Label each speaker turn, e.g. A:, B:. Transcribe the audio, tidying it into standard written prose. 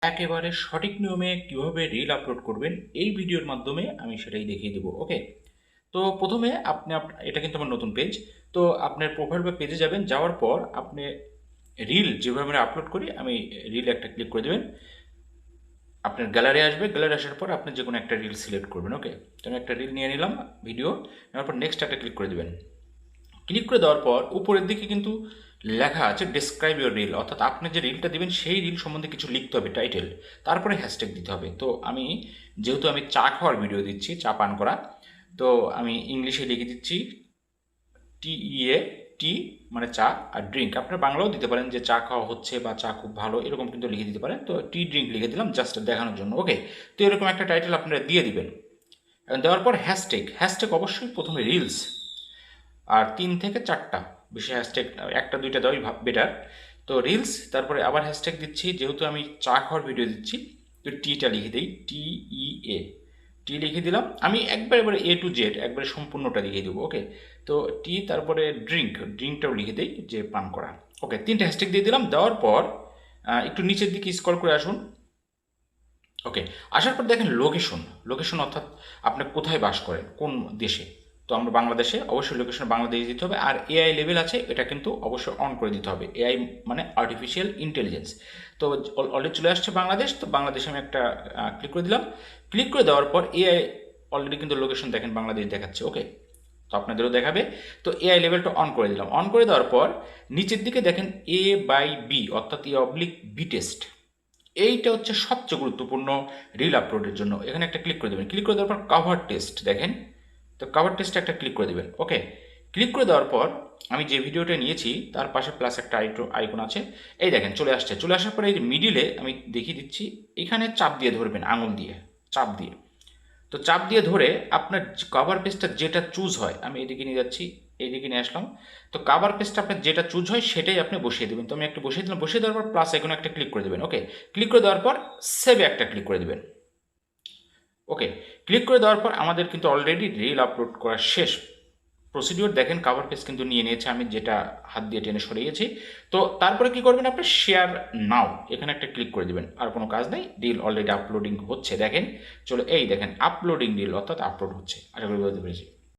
A: একেবারে সঠিক নিয়মে কিভাবে রিল আপলোড করবেন এই ভিডিওর মাধ্যমে আমি সেটাই দেখিয়ে দেবো। ওকে, তো প্রথমে এটা কিন্তু আমার নতুন পেজ। তো আপনার প্রোফাইল বা পেজে যাবেন, যাওয়ার পর আপনি রিল যেভাবে আমরা আপলোড করি আমি রিল একটা ক্লিক করে দেবেন। আপনার গ্যালারি আসবে, গ্যালারি আসার পর আপনি যে কোনো একটা রিল সিলেক্ট করবেন। ওকে, তো আমি একটা রিল নিয়ে নিলাম ভিডিও, নেওয়ার পর নেক্সট একটা ক্লিক করে দেবেন। ক্লিক করে দেওয়ার পর উপরের দিকে কিন্তু লেখা আছে ডেসক্রাইব ইউর রিল, অর্থাৎ আপনি যে রিলটা দিবেন সেই রিল সম্বন্ধে কিছু লিখতে হবে, টাইটেল, তারপরে হ্যাশট্যাগ দিতে হবে। তো যেহেতু আমি চা খাওয়ার ভিডিও দিচ্ছি, চা পান করা, তো আমি ইংলিশে লিখে দিচ্ছি TEA, টি মানে চা, আর ড্রিঙ্ক আপনার বাংলাও দিতে পারেন যে চা খাওয়া হচ্ছে বা চা খুব ভালো, এরকম কিন্তু লিখে দিতে পারেন। তো টি ড্রিঙ্ক লিখে দিলাম জাস্ট দেখানোর জন্য। ওকে, তো এরকম একটা টাইটেল আপনারা দিয়ে দিবেন। এখন দেওয়ার পর হ্যাশট্যাগ অবশ্যই প্রথমে রিলস, আর 3 থেকে 4টা, বেশি হ্যাশট্যাগ একটা দুইটা দেওয়াই বেটার। তো রিলস, তারপরে আবার হ্যাশট্যাগ দিচ্ছি, যেহেতু আমি চা খাওয়ার ভিডিও দিচ্ছি তো টিটা লিখে দিই, TEA, টি লিখে দিলাম। আমি একবারে A to Z একবারে সম্পূর্ণটা লিখে দেবো। ওকে, তো টি, তারপরে ড্রিঙ্কটাও লিখে দিই যে পান করা। ওকে, 3টে হ্যাশট্যাগ দিয়ে দিলাম। দেওয়ার পর একটু নিচের দিকে স্ক্রল করে আসুন। ওকে, আসার পর দেখেন লোকেশন অর্থাৎ আপনি কোথায় বাস করেন, কোন দেশে। তো আমরা বাংলাদেশে, অবশ্যই লোকেশন বাংলাদেশ দিতে হবে। আর এআই লেভেল আছে, এটা কিন্তু অবশ্যই অন করে দিতে হবে। এআই মানে আর্টিফিশিয়াল ইন্টেলিজেন্স। তো অলরেডি চলে আসছে বাংলাদেশ, তো বাংলাদেশে আমি একটা ক্লিক করে দিলাম। ক্লিক করে দেওয়ার পর এআই অলরেডি কিন্তু লোকেশন দেখেন বাংলাদেশ দেখাচ্ছে। ওকে, তো আপনাদেরও দেখাবে। তো এআই লেভেলটা অন করে দিলাম। অন করে দেওয়ার পর নিচের দিকে দেখেন A/B, অর্থাৎ A/B টেস্ট, এইটা হচ্ছে সবচেয়ে গুরুত্বপূর্ণ রিল আপলোডের জন্য। এখানে একটা ক্লিক করে দেবেন। ক্লিক করে দেওয়ার পর কাভার টেস্ট দেখেন, তো কাভার টেস্টে একটা ক্লিক করে দেবেন। ওকে, ক্লিক করে দেওয়ার পর আমি যে ভিডিওটা নিয়েছি তার পাশে প্লাস একটা আইকন আছে, এই দেখেন চলে আসছে। চলে আসার পরে এই মিডিলে আমি দেখিয়ে দিচ্ছি, এখানে চাপ দিয়ে ধরবেন, আঙুল দিয়ে চাপ দিয়ে। তো চাপ দিয়ে ধরে আপনার কভার পেজটা যেটা চুজ হয়, আমি এদিকে নিয়ে যাচ্ছি, এইদিকে নিয়ে আসলাম। তো কভার পেজটা আপনার যেটা চুজ হয় সেটাই আপনি বসিয়ে দেবেন। তো আমি একটা বসিয়ে দিলাম। বসিয়ে দেওয়ার পর প্লাস এখানে একটা ক্লিক করে দেবেন। ওকে, ক্লিক করে দেওয়ার পর সেভে একটা ক্লিক করে দেবেন। ওকে, ক্লিক করে দেওয়ার পর আমাদের কিন্তু অলরেডি রিল আপলোড করা শেষ। প্রসিডিওর দেখেন, কাভার পেজ কিন্তু নিয়ে নিয়েছে, আমি যেটা হাত দিয়ে টেনে সরিয়েছি। তো তারপরে কি করবেন, আপনি শেয়ার নাও এখানে একটা ক্লিক করে দেবেন। আর কোনো কাজ নেই, রিল অলরেডি আপলোডিং হচ্ছে দেখেন। চলো এই দেখেন আপলোডিং রিল, অর্থাৎ আপলোড হচ্ছে। আশা করি বুঝতে পেরেছি।